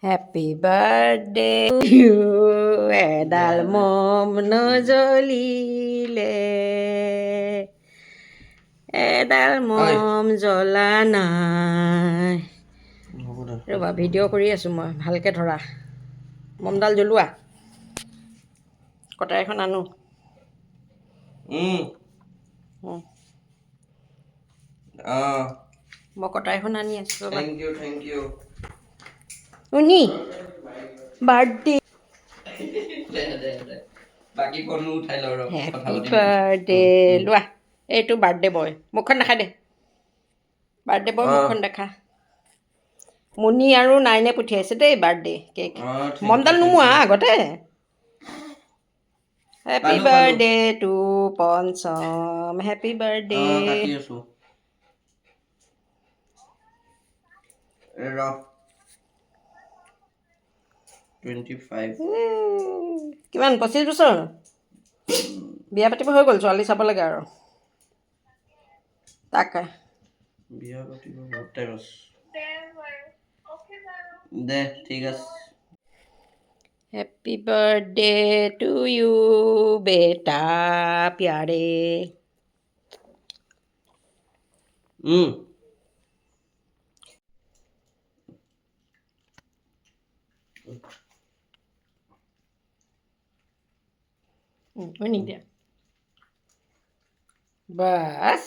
Happy birthday to you, এডাল মম নজ্বলিলে, এডাল মম জ্বলা নাই। ৰ'বা ভিডিঅ' কৰি আছোঁ মই, ভালকৈ ধৰা। মমডাল জ্বলোৱা, কটাৰীখন আনো। মই কটাৰীখন আনি আছোঁ ৰ'বা। থেংক ইউ শুনি বাৰ্থডে বাকী ফোনো উঠাই লওঁ ৰ কথা হেপী পাতিম বাৰ্থডে লোৱা। এইটো বাৰ্থডে বয়, মুখখন দেখা দে। বাৰ্থডে বয় মুখখন দেখা। মুনি আৰু নাইনে পঠিয়াইছে দেই বাৰ্থডে কেক। মমডাল নুমুৱা আগতে। হেপী বাৰ্থডে টু পঞ্চম, হেপী বাৰ্থডে। কাটি আছো ৰ 25 কিমান 25 বছৰ? বিয়া পাতিব হৈ গ'ল, ছোৱালী চাব লাগে আৰু। তাকে বিয়া পাতিব বহুত টাইম আছে দে, ঠিক আছে। हैप्पी बर्थडे टू यू बेटा प्यारे। नहीं दिया बस।